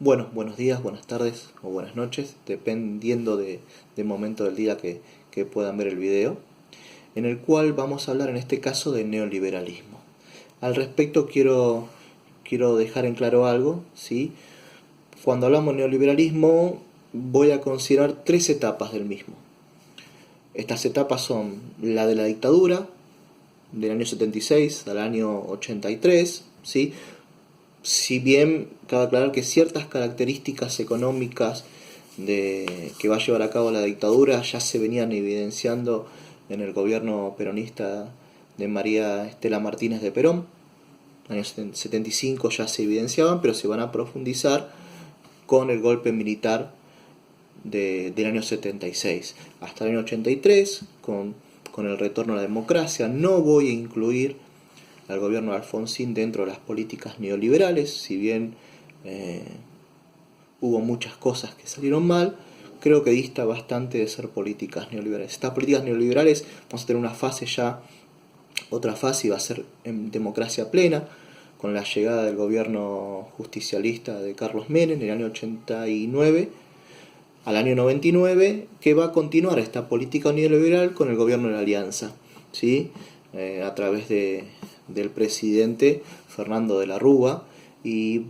Bueno, buenos días, buenas tardes o buenas noches, dependiendo del momento del día que puedan ver el video, en el cual vamos a hablar en este caso de neoliberalismo. Al respecto quiero dejar en claro algo, ¿sí? Cuando hablamos de neoliberalismo voy a considerar tres etapas del mismo. Estas etapas son la de la dictadura, del año 76 al año 83, ¿sí? Si bien cabe aclarar que ciertas características económicas que va a llevar a cabo la dictadura ya se venían evidenciando en el gobierno peronista de María Estela Martínez de Perón. En el año 75 ya se evidenciaban, pero se van a profundizar con el golpe militar del año 76 hasta el año 83 con el retorno a la democracia. No voy a incluir al gobierno de Alfonsín dentro de las políticas neoliberales, si bien hubo muchas cosas que salieron mal, creo que dista bastante de ser políticas neoliberales. Estas políticas neoliberales vamos a tener una fase ya, otra fase va a ser en democracia plena, con la llegada del gobierno justicialista de Carlos Menem en el año 89 al año 99, que va a continuar esta política neoliberal con el gobierno de la Alianza, ¿sí? A través del presidente Fernando de la Rúa y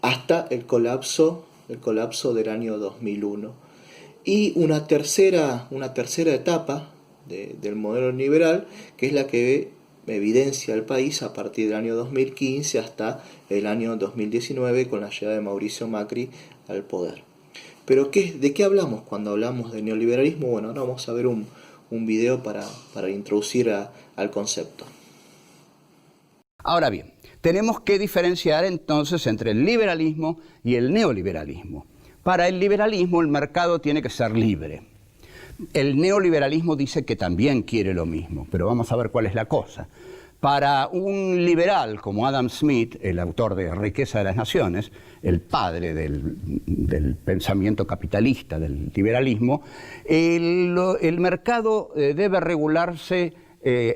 hasta el colapso del año 2001. Y una tercera etapa del modelo liberal, que es la que evidencia el país a partir del año 2015 hasta el año 2019 con la llegada de Mauricio Macri al poder. Pero ¿de qué hablamos cuando hablamos de neoliberalismo? Bueno, ahora vamos a ver un video para introducir al concepto. Ahora bien, tenemos que diferenciar entonces entre el liberalismo y el neoliberalismo. Para el liberalismo el mercado tiene que ser libre. El neoliberalismo dice que también quiere lo mismo, pero vamos a ver cuál es la cosa. Para un liberal como Adam Smith, el autor de Riqueza de las Naciones, el padre del pensamiento capitalista, del liberalismo, el mercado debe regularse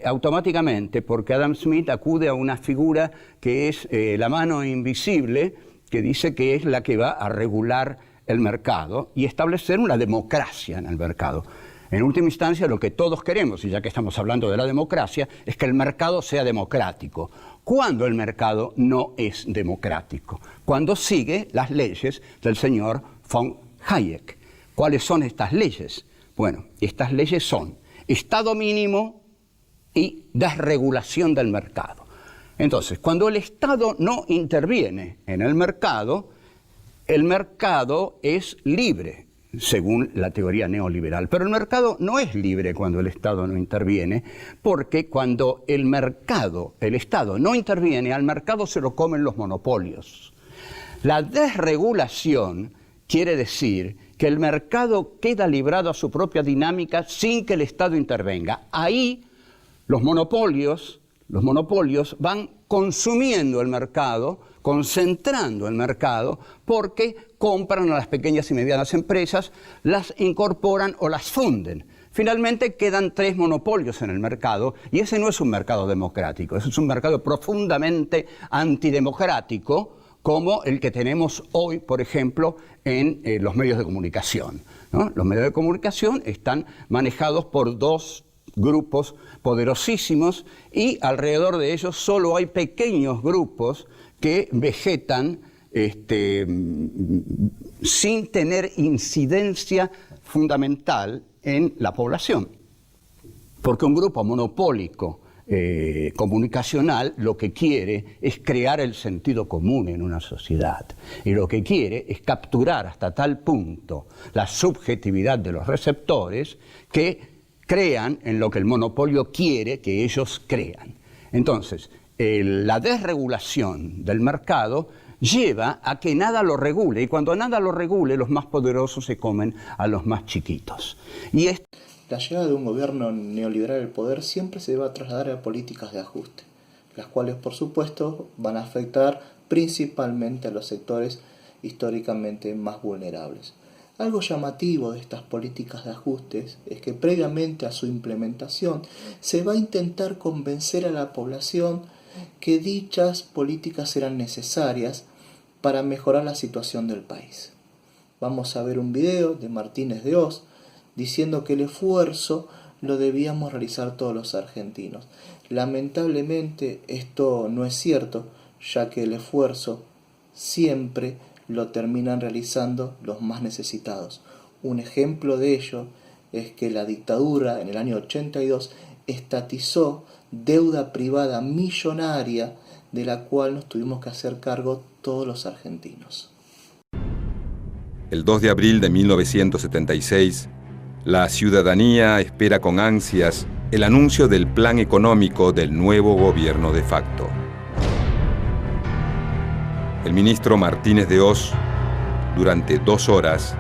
automáticamente, porque Adam Smith acude a una figura que es la mano invisible, que dice que es la que va a regular el mercado y establecer una democracia en el mercado. En última instancia, lo que todos queremos, y ya que estamos hablando de la democracia, es que el mercado sea democrático. ¿Cuándo el mercado no es democrático? Cuando sigue las leyes del señor von Hayek. ¿Cuáles son estas leyes? Bueno, estas leyes son Estado mínimo y desregulación del mercado. Entonces, cuando el Estado no interviene en el mercado es libre, según la teoría neoliberal. Pero el mercado no es libre cuando el Estado no interviene, porque cuando el Estado no interviene, al mercado se lo comen los monopolios. La desregulación quiere decir que el mercado queda librado a su propia dinámica sin que el Estado intervenga. Ahí los monopolios van consumiendo el mercado, concentrando el mercado, porque compran a las pequeñas y medianas empresas, las incorporan o las funden. Finalmente quedan tres monopolios en el mercado y ese no es un mercado democrático, ese es un mercado profundamente antidemocrático, como el que tenemos hoy, por ejemplo, en los medios de comunicación, ¿no? Los medios de comunicación están manejados por dos grupos poderosísimos y alrededor de ellos solo hay pequeños grupos que vegetan sin tener incidencia fundamental en la población. Porque un grupo monopólico comunicacional lo que quiere es crear el sentido común en una sociedad. Y lo que quiere es capturar hasta tal punto la subjetividad de los receptores que crean en lo que el monopolio quiere que ellos crean. Entonces, la desregulación del mercado lleva a que nada lo regule, y cuando nada lo regule, los más poderosos se comen a los más chiquitos. La llegada de un gobierno neoliberal al poder siempre se va a trasladar a políticas de ajuste, las cuales por supuesto van a afectar principalmente a los sectores históricamente más vulnerables. Algo llamativo de estas políticas de ajustes es que previamente a su implementación se va a intentar convencer a la población que dichas políticas eran necesarias para mejorar la situación del país. Vamos a ver un video de Martínez de Oz diciendo que el esfuerzo lo debíamos realizar todos los argentinos. Lamentablemente esto no es cierto, ya que el esfuerzo siempre lo terminan realizando los más necesitados. Un ejemplo de ello es que la dictadura en el año 82 estatizó deuda privada millonaria de la cual nos tuvimos que hacer cargo todos los argentinos. El 2 de abril de 1976, la ciudadanía espera con ansias el anuncio del plan económico del nuevo gobierno de facto. El ministro Martínez de Oz, durante 2 horas,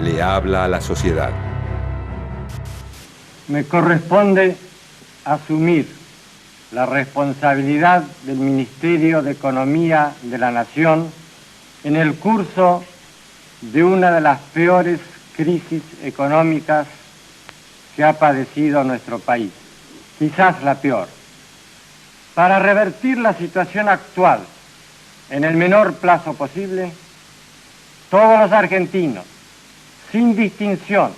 le habla a la sociedad. Me corresponde asumir la responsabilidad del Ministerio de Economía de la Nación en el curso de una de las peores crisis económicas que ha padecido nuestro país, quizás la peor. Para revertir la situación actual en el menor plazo posible, todos los argentinos, sin distinción,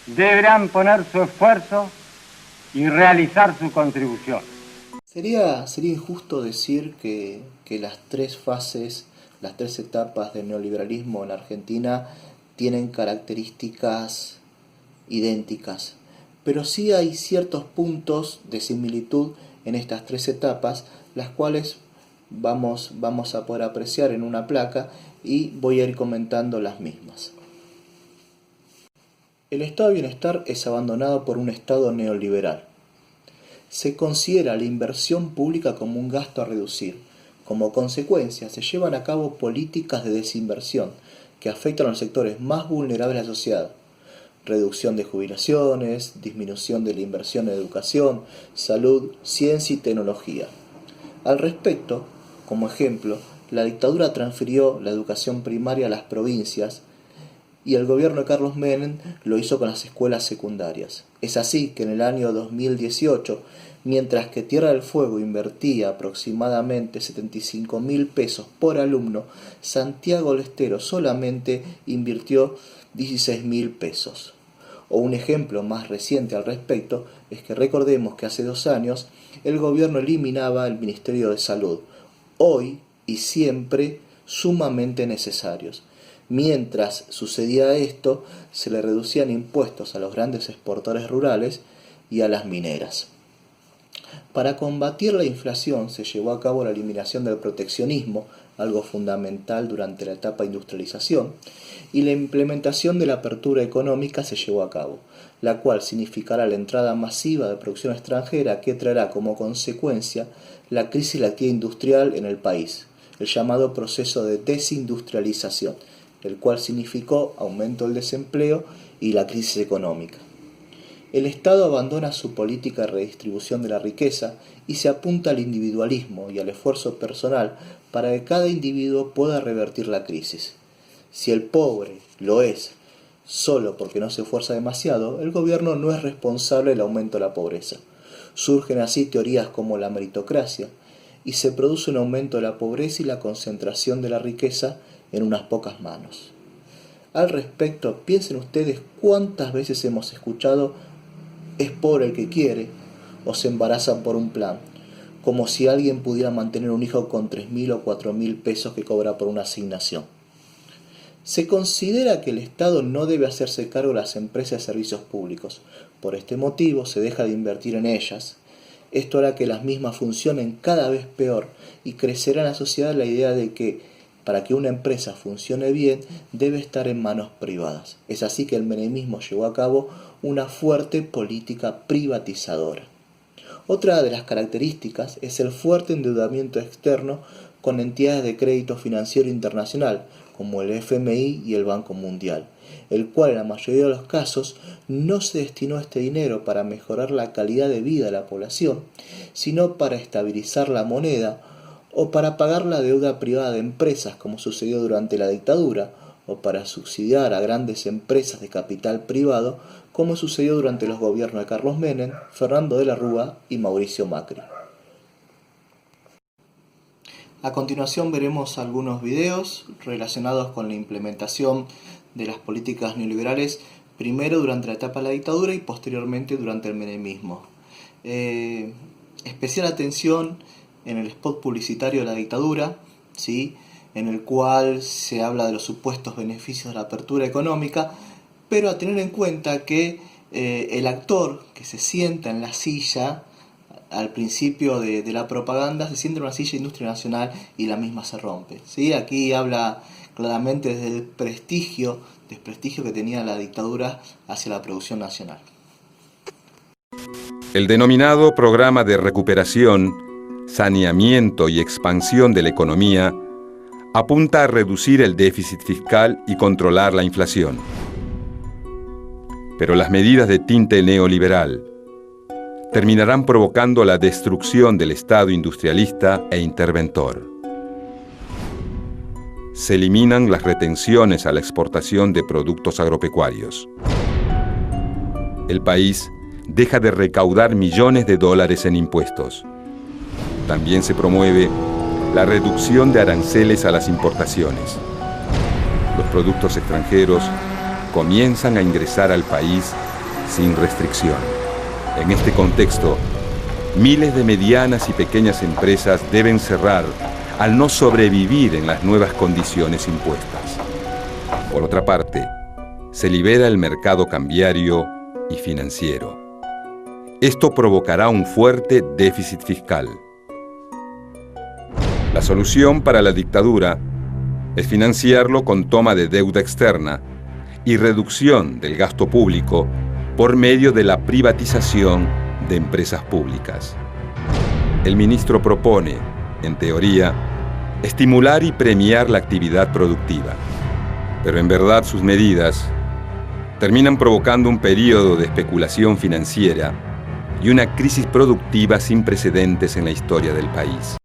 deberán poner su esfuerzo y realizar su contribución. Sería injusto decir que las 3 fases, las 3 etapas del neoliberalismo en Argentina tienen características idénticas, pero sí hay ciertos puntos de similitud en estas 3 etapas, las cuales vamos a poder apreciar en una placa y voy a ir comentando las mismas. El estado de bienestar es abandonado por un estado neoliberal. Se considera la inversión pública como un gasto a reducir. Como consecuencia, se llevan a cabo políticas de desinversión que afectan a los sectores más vulnerables de la sociedad. Reducción de jubilaciones, disminución de la inversión en educación, salud, ciencia y tecnología. Al respecto, como ejemplo, la dictadura transfirió la educación primaria a las provincias y el gobierno de Carlos Menem lo hizo con las escuelas secundarias. Es así que en el año 2018, mientras que Tierra del Fuego invertía aproximadamente 75.000 pesos por alumno, Santiago del Estero solamente invirtió 16.000 pesos. O un ejemplo más reciente al respecto es que recordemos que hace 2 años el gobierno eliminaba el Ministerio de Salud, hoy y siempre sumamente necesarios. Mientras sucedía esto, se le reducían impuestos a los grandes exportadores rurales y a las mineras. Para combatir la inflación se llevó a cabo la eliminación del proteccionismo, algo fundamental durante la etapa de industrialización, y la implementación de la apertura económica se llevó a cabo, la cual significará la entrada masiva de producción extranjera que traerá como consecuencia la crisis de la actividad industrial en el país, el llamado proceso de desindustrialización, el cual significó aumento del desempleo y la crisis económica. El Estado abandona su política de redistribución de la riqueza y se apunta al individualismo y al esfuerzo personal para que cada individuo pueda revertir la crisis. Si el pobre lo es solo porque no se esfuerza demasiado, el gobierno no es responsable del aumento de la pobreza. Surgen así teorías como la meritocracia y se produce un aumento de la pobreza y la concentración de la riqueza en unas pocas manos. Al respecto, piensen ustedes cuántas veces hemos escuchado «es pobre el que quiere» o «se embarazan por un plan», como si alguien pudiera mantener un hijo con 3.000 o 4.000 pesos que cobra por una asignación. Se considera que el Estado no debe hacerse cargo de las empresas de servicios públicos. Por este motivo se deja de invertir en ellas. Esto hará que las mismas funcionen cada vez peor y crecerá en la sociedad la idea de que para que una empresa funcione bien debe estar en manos privadas. Es así que el menemismo llevó a cabo una fuerte política privatizadora. Otra de las características es el fuerte endeudamiento externo con entidades de crédito financiero internacional, como el FMI y el Banco Mundial, el cual en la mayoría de los casos no se destinó este dinero para mejorar la calidad de vida de la población, sino para estabilizar la moneda o para pagar la deuda privada de empresas, como sucedió durante la dictadura, o para subsidiar a grandes empresas de capital privado, como sucedió durante los gobiernos de Carlos Menem, Fernando de la Rúa y Mauricio Macri. A continuación veremos algunos videos relacionados con la implementación de las políticas neoliberales, primero durante la etapa de la dictadura y posteriormente durante el menemismo. Especial atención en el spot publicitario de la dictadura, ¿sí?, en el cual se habla de los supuestos beneficios de la apertura económica, pero a tener en cuenta que el actor que se sienta en la silla al principio de la propaganda se sienta en una silla de Industria Nacional y la misma se rompe, ¿sí? Aquí habla claramente desde el desprestigio que tenía la dictadura hacia la producción nacional. El denominado Programa de Recuperación, Saneamiento y Expansión de la Economía apunta a reducir el déficit fiscal y controlar la inflación. Pero las medidas de tinte neoliberal terminarán provocando la destrucción del Estado industrialista e interventor. Se eliminan las retenciones a la exportación de productos agropecuarios. El país deja de recaudar millones de dólares en impuestos. También se promueve la reducción de aranceles a las importaciones. Los productos extranjeros comienzan a ingresar al país sin restricción. En este contexto, miles de medianas y pequeñas empresas deben cerrar al no sobrevivir en las nuevas condiciones impuestas. Por otra parte, se libera el mercado cambiario y financiero. Esto provocará un fuerte déficit fiscal. La solución para la dictadura es financiarlo con toma de deuda externa y reducción del gasto público por medio de la privatización de empresas públicas. El ministro propone, en teoría, estimular y premiar la actividad productiva, pero en verdad sus medidas terminan provocando un periodo de especulación financiera y una crisis productiva sin precedentes en la historia del país.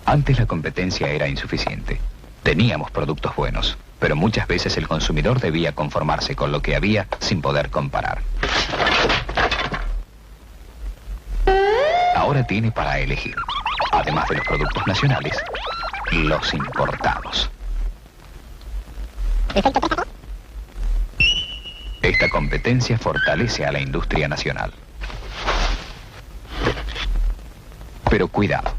Antes la competencia era insuficiente. Teníamos productos buenos, pero muchas veces el consumidor debía conformarse con lo que había sin poder comparar. Ahora tiene para elegir, además de los productos nacionales, los importados. Esta competencia fortalece a la industria nacional. Pero cuidado,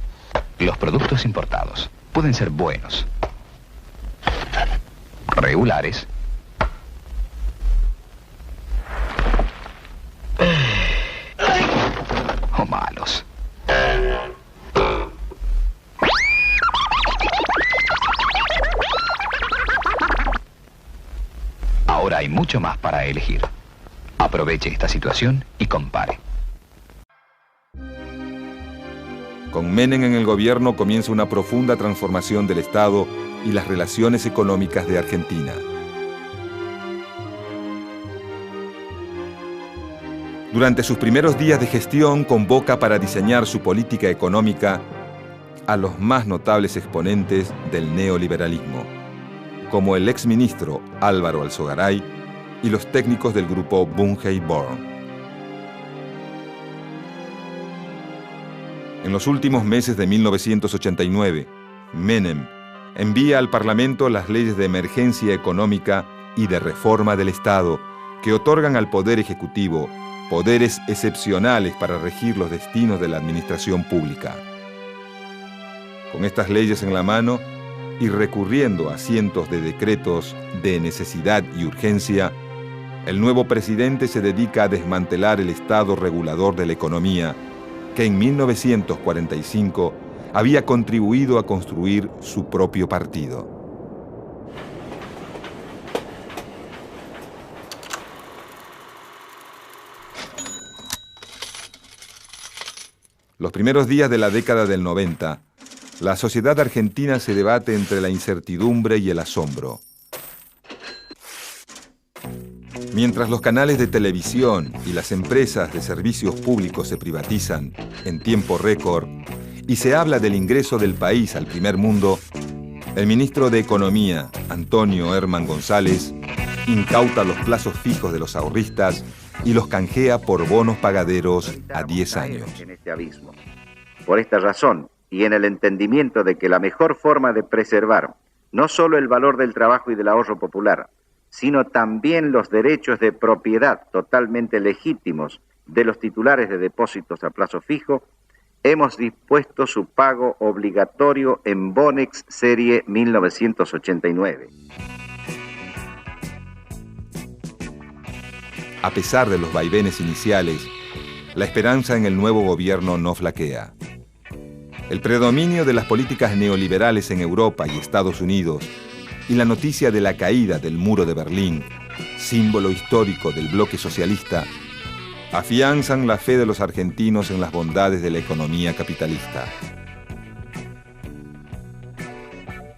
los productos importados pueden ser buenos, regulares o malos. Ahora hay mucho más para elegir. Aproveche esta situación y compare. Con Menem en el gobierno comienza una profunda transformación del Estado y las relaciones económicas de Argentina. Durante sus primeros días de gestión convoca para diseñar su política económica a los más notables exponentes del neoliberalismo, como el exministro Álvaro Alzogaray y los técnicos del grupo Bunge-Born. En los últimos meses de 1989, Menem envía al Parlamento las leyes de emergencia económica y de reforma del Estado que otorgan al Poder Ejecutivo poderes excepcionales para regir los destinos de la administración pública. Con estas leyes en la mano y recurriendo a cientos de decretos de necesidad y urgencia, el nuevo presidente se dedica a desmantelar el Estado regulador de la economía que en 1945 había contribuido a construir su propio partido. Los primeros días de la década del 90, la sociedad argentina se debate entre la incertidumbre y el asombro. Mientras los canales de televisión y las empresas de servicios públicos se privatizan en tiempo récord y se habla del ingreso del país al primer mundo, el ministro de Economía, Antonio Herman González, incauta los plazos fijos de los ahorristas y los canjea por bonos pagaderos a 10 años. En este abismo. Por esta razón, y en el entendimiento de que la mejor forma de preservar no solo el valor del trabajo y del ahorro popular, sino también los derechos de propiedad totalmente legítimos de los titulares de depósitos a plazo fijo, hemos dispuesto su pago obligatorio en Bonex serie 1989. A pesar de los vaivenes iniciales, la esperanza en el nuevo gobierno no flaquea. El predominio de las políticas neoliberales en Europa y Estados Unidos y la noticia de la caída del muro de Berlín, símbolo histórico del bloque socialista, afianzan la fe de los argentinos en las bondades de la economía capitalista.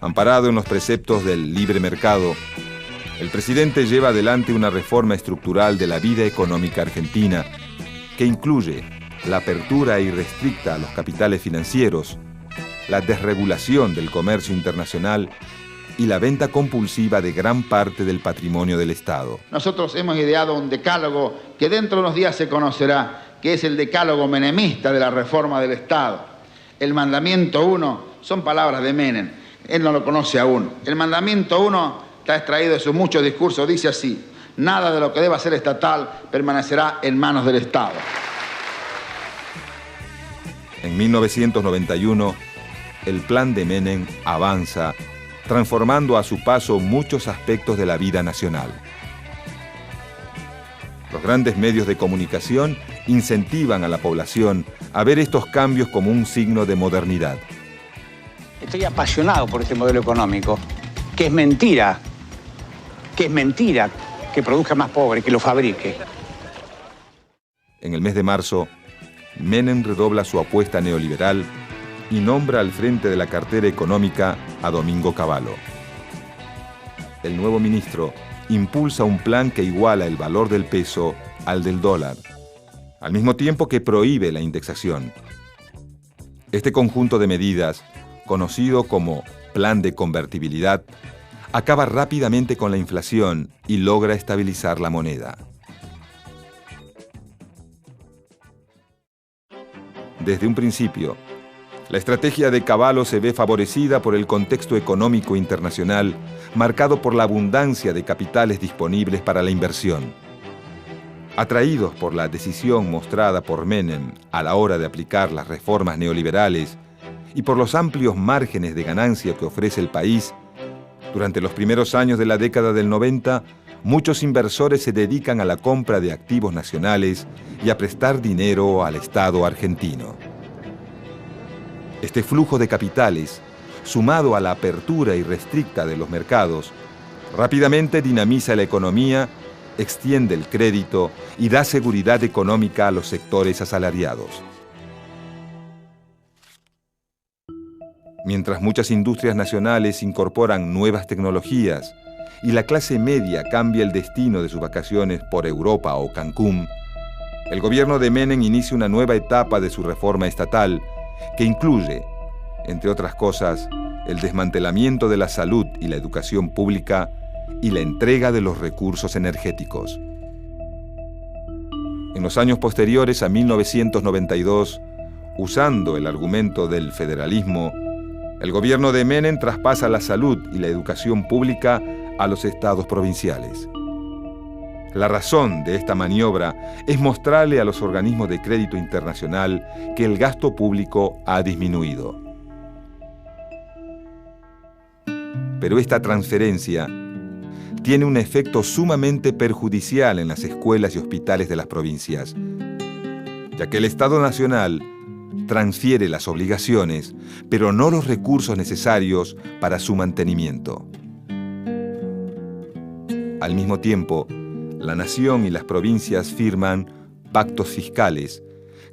Amparado en los preceptos del libre mercado, el presidente lleva adelante una reforma estructural de la vida económica argentina que incluye la apertura irrestricta a los capitales financieros, la desregulación del comercio internacional y la venta compulsiva de gran parte del patrimonio del Estado. Nosotros hemos ideado un decálogo que dentro de unos días se conocerá, que es el decálogo menemista de la reforma del Estado. El mandamiento 1 son palabras de Menem, él no lo conoce aún. El mandamiento 1 está extraído de sus muchos discursos, dice así: nada de lo que deba ser estatal permanecerá en manos del Estado. En 1991, el plan de Menem avanza, transformando a su paso muchos aspectos de la vida nacional. Los grandes medios de comunicación incentivan a la población a ver estos cambios como un signo de modernidad. Estoy apasionado por este modelo económico, que es mentira que produzca más pobres, que lo fabrique. En el mes de marzo, Menem redobla su apuesta neoliberal y nombra al frente de la cartera económica a Domingo Cavallo. El nuevo ministro impulsa un plan que iguala el valor del peso al del dólar, al mismo tiempo que prohíbe la indexación. Este conjunto de medidas, conocido como Plan de Convertibilidad, acaba rápidamente con la inflación y logra estabilizar la moneda. Desde un principio, la estrategia de Cavallo se ve favorecida por el contexto económico internacional, marcado por la abundancia de capitales disponibles para la inversión. Atraídos por la decisión mostrada por Menem a la hora de aplicar las reformas neoliberales y por los amplios márgenes de ganancia que ofrece el país, durante los primeros años de la década del 90, muchos inversores se dedican a la compra de activos nacionales y a prestar dinero al Estado argentino. Este flujo de capitales, sumado a la apertura irrestricta de los mercados, rápidamente dinamiza la economía, extiende el crédito y da seguridad económica a los sectores asalariados. Mientras muchas industrias nacionales incorporan nuevas tecnologías y la clase media cambia el destino de sus vacaciones por Europa o Cancún, el gobierno de Menem inicia una nueva etapa de su reforma estatal que incluye, entre otras cosas, el desmantelamiento de la salud y la educación pública y la entrega de los recursos energéticos. En los años posteriores a 1992, usando el argumento del federalismo, el gobierno de Menem traspasa la salud y la educación pública a los estados provinciales. La razón de esta maniobra es mostrarle a los organismos de crédito internacional que el gasto público ha disminuido. Pero esta transferencia tiene un efecto sumamente perjudicial en las escuelas y hospitales de las provincias, ya que el Estado Nacional transfiere las obligaciones, pero no los recursos necesarios para su mantenimiento. Al mismo tiempo, la nación y las provincias firman pactos fiscales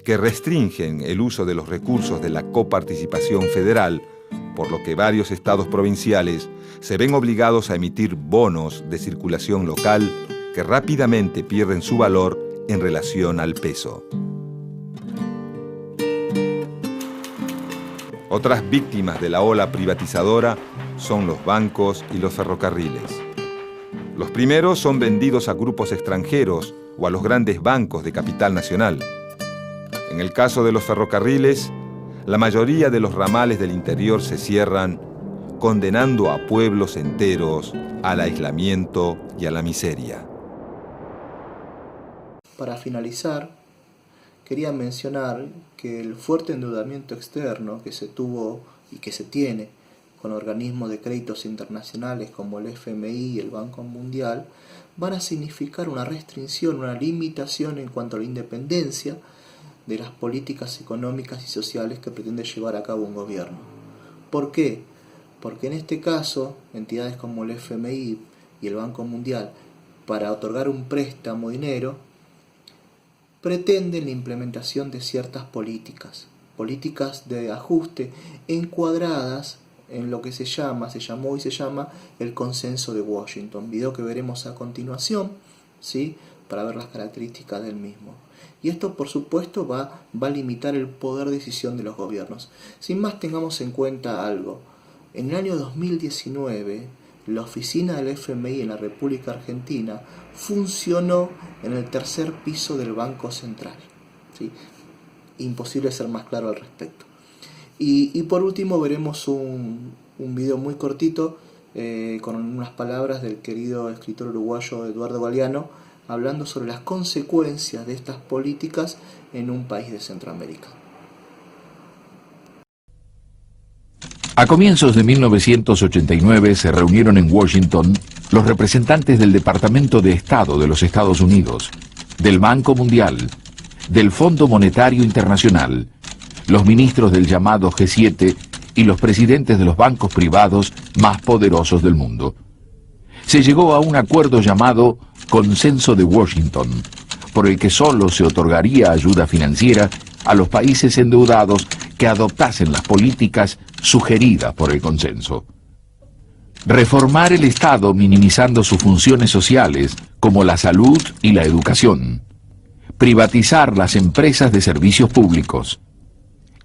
que restringen el uso de los recursos de la coparticipación federal, por lo que varios estados provinciales se ven obligados a emitir bonos de circulación local que rápidamente pierden su valor en relación al peso. Otras víctimas de la ola privatizadora son los bancos y los ferrocarriles. Los primeros son vendidos a grupos extranjeros o a los grandes bancos de capital nacional. En el caso de los ferrocarriles, la mayoría de los ramales del interior se cierran, condenando a pueblos enteros al aislamiento y a la miseria. Para finalizar, quería mencionar que el fuerte endeudamiento externo que se tuvo y que se tiene con organismos de créditos internacionales como el FMI y el Banco Mundial van a significar una restricción, una limitación en cuanto a la independencia de las políticas económicas y sociales que pretende llevar a cabo un gobierno. ¿Por qué? Porque en este caso, entidades como el FMI y el Banco Mundial, para otorgar un préstamo de dinero, pretenden la implementación de ciertas políticas de ajuste encuadradas en lo que se llama el consenso de Washington, video que veremos a continuación, ¿sí?, para ver las características del mismo. Y esto, por supuesto, va a limitar el poder de decisión de los gobiernos. Sin más, tengamos en cuenta algo. En el año 2019, la oficina del FMI en la República Argentina funcionó en el tercer piso del Banco Central, ¿sí? Imposible ser más claro al respecto. Y por último veremos un video muy cortito con unas palabras del querido escritor uruguayo Eduardo Galeano, hablando sobre las consecuencias de estas políticas en un país de Centroamérica. A comienzos de 1989 se reunieron en Washington los representantes del Departamento de Estado de los Estados Unidos, del Banco Mundial, del Fondo Monetario Internacional, los ministros del llamado G7 y los presidentes de los bancos privados más poderosos del mundo. Se llegó a un acuerdo llamado Consenso de Washington, por el que solo se otorgaría ayuda financiera a los países endeudados que adoptasen las políticas sugeridas por el consenso. Reformar el Estado minimizando sus funciones sociales, como la salud y la educación. Privatizar las empresas de servicios públicos.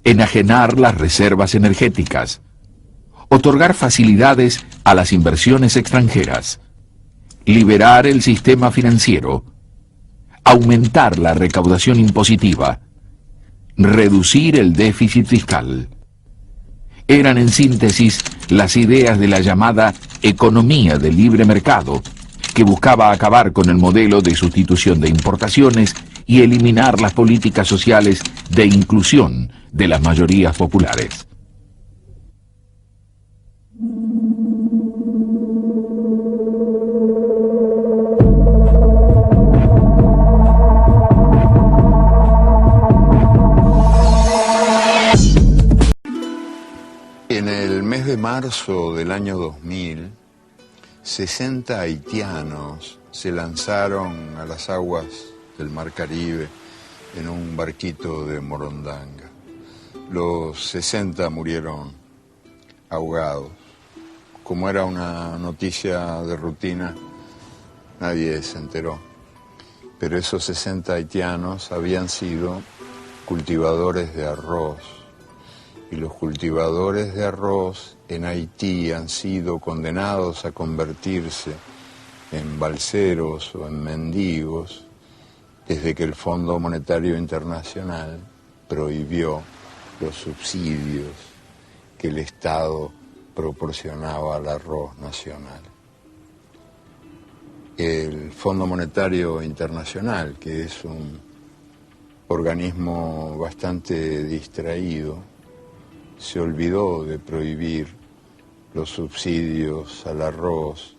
Enajenar las reservas energéticas. Otorgar facilidades a las inversiones extranjeras. Liberar el sistema financiero. Aumentar la recaudación impositiva. Reducir el déficit fiscal. Eran en síntesis las ideas de la llamada economía de libre mercado, que buscaba acabar con el modelo de sustitución de importaciones y eliminar las políticas sociales de inclusión de las mayorías populares. En el mes de marzo del año 2000, 60 haitianos se lanzaron a las aguas del Mar Caribe en un barquito de Morondanga. Los 60 murieron ahogados. Como era una noticia de rutina, nadie se enteró. Pero esos 60 haitianos habían sido cultivadores de arroz. Y los cultivadores de arroz en Haití han sido condenados a convertirse en balseros o en mendigos desde que el Fondo Monetario Internacional prohibió los subsidios que el Estado proporcionaba al arroz nacional. El Fondo Monetario Internacional, que es un organismo bastante distraído, se olvidó de prohibir los subsidios al arroz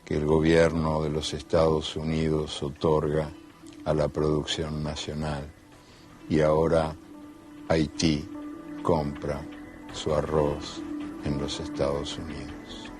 que el gobierno de los Estados Unidos otorga a la producción nacional. Y ahora Haití compra su arroz en los Estados Unidos.